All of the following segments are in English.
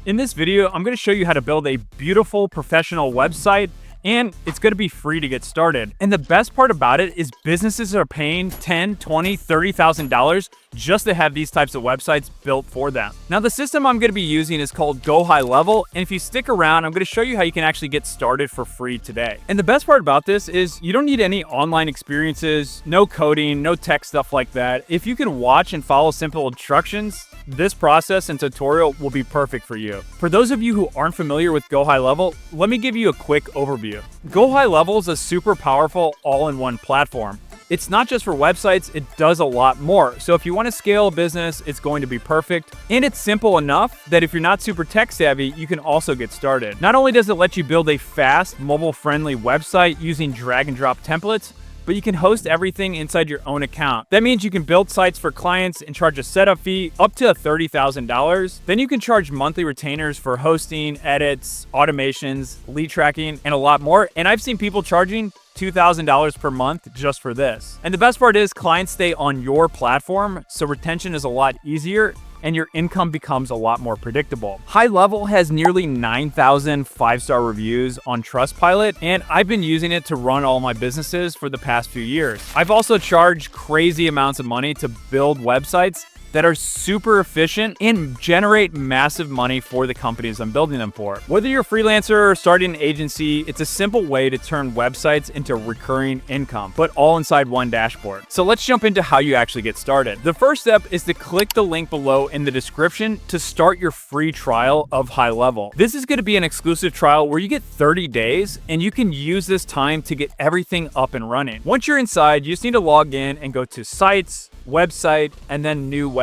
In this video, I'm going to show you how to build a beautiful professional website, and it's going to be free to get started. And the best part about it is businesses are paying $10, $20, $30,000 just to have these types of websites built for them. Now, the system I'm going to be using is called Go High Level, and if you stick around, I'm going to show you how you can actually get started for free today. And the best part about this is you don't need any online experiences, no coding, no tech stuff like that. If you can watch and follow simple instructions, this process and tutorial will be perfect for you. For those of you who aren't familiar with Go High Level, let me give you a quick overview. Go High Level is a super powerful all-in-one platform. It's not just for websites, it does a lot more. So if you want to scale a business, it's going to be perfect. And it's simple enough that if you're not super tech savvy, you can also get started. Not only does it let you build a fast, mobile-friendly website using drag and drop templates, but you can host everything inside your own account. That means you can build sites for clients and charge a setup fee up to $30,000. Then you can charge monthly retainers for hosting, edits, automations, lead tracking, and a lot more. And I've seen people charging $2,000 per month just for this. And the best part is clients stay on your platform, so retention is a lot easier and your income becomes a lot more predictable. High Level has nearly 9,000 five-star reviews on Trustpilot, and I've been using it to run all my businesses for the past few years. I've also charged crazy amounts of money to build websites that are super efficient and generate massive money for the companies I'm building them for. Whether you're a freelancer or starting an agency, it's a simple way to turn websites into recurring income, but all inside one dashboard. So let's jump into how you actually get started. The first step is to click the link below in the description to start your free trial of High Level. This is going to be an exclusive trial where you get 30 days and you can use this time to get everything up and running. Once you're inside, you just need to log in and go to Sites, Website, and then New Website.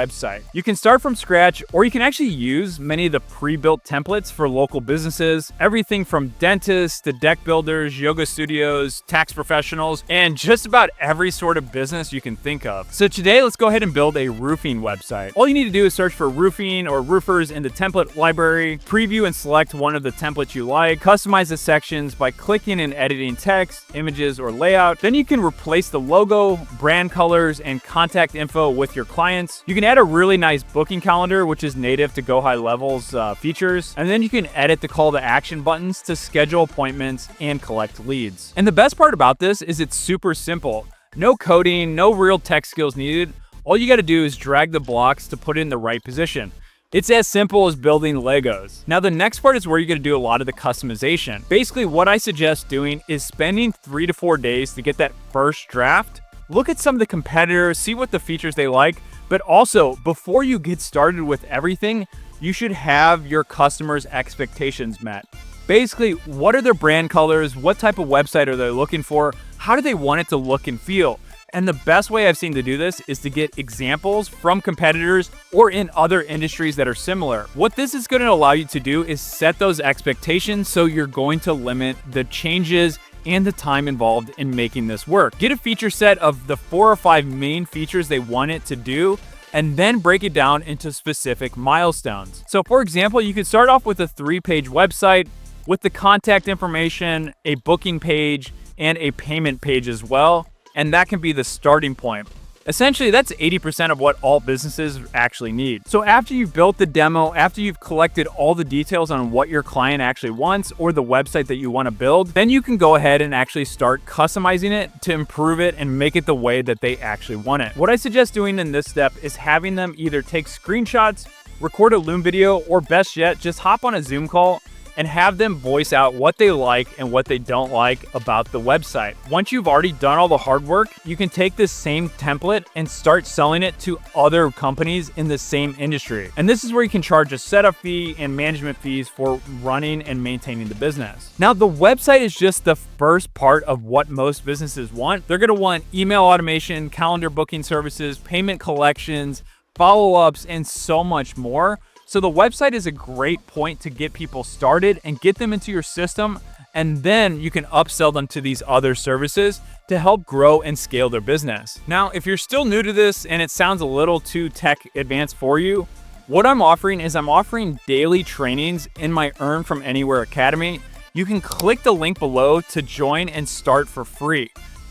You can start from scratch, or you can actually use many of the pre-built templates for local businesses, everything from dentists to deck builders, yoga studios, tax professionals, and just about every sort of business you can think of. So today, let's go ahead and build a roofing website. All you need to do is search for roofing or roofers in the template library, preview and select one of the templates you like, customize the sections by clicking and editing text, images, or layout. Then you can replace the logo, brand colors, and contact info with your clients. You can add a really nice booking calendar, which is native to Go High Level's features. And then you can edit the call to action buttons to schedule appointments and collect leads. And the best part about this is it's super simple. No coding, no real tech skills needed. All you got to do is drag the blocks to put it in the right position. It's as simple as building Legos. Now, the next part is where you're going to do a lot of the customization. Basically, what I suggest doing is spending 3 to 4 days to get that first draft. Look at some of the competitors, see what the features they like, but also before you get started with everything, you should have your customers' expectations met. Basically, what are their brand colors? What type of website are they looking for? How do they want it to look and feel? And the best way I've seen to do this is to get examples from competitors or in other industries that are similar. What this is going to allow you to do is set those expectations so you're going to limit the changes and the time involved in making this work. Get a feature set of the 4 or 5 main features they want it to do, and then break it down into specific milestones. So for example, you could start off with a 3-page website with the contact information, a booking page, and a payment page as well. And that can be the starting point. Essentially, that's 80% of what all businesses actually need. So after you've built the demo, after you've collected all the details on what your client actually wants or the website that you want to build, then you can go ahead and actually start customizing it to improve it and make it the way that they actually want it. What I suggest doing in this step is having them either take screenshots, record a Loom video, or best yet, just hop on a Zoom call and have them voice out what they like and what they don't like about the website. Once you've already done all the hard work, you can take this same template and start selling it to other companies in the same industry. And this is where you can charge a setup fee and management fees for running and maintaining the business. Now, the website is just the first part of what most businesses want. They're gonna want email automation, calendar booking services, payment collections, follow-ups, and so much more. So the website is a great point to get people started and get them into your system, and then you can upsell them to these other services to help grow and scale their business. Now, if you're still new to this and it sounds a little too tech advanced for you, what I'm offering daily trainings in my Earn From Anywhere Academy. You can click the link below to join and start for free.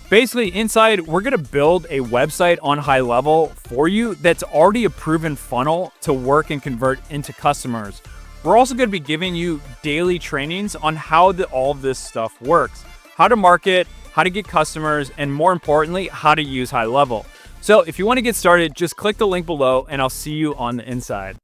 Basically, inside, we're going to build a website on High Level for you that's already a proven funnel to work and convert into customers. We're also going to be giving you daily trainings on how all of this stuff works, how to market, how to get customers, and more importantly, how to use High Level. So if you want to get started, just click the link below and I'll see you on the inside.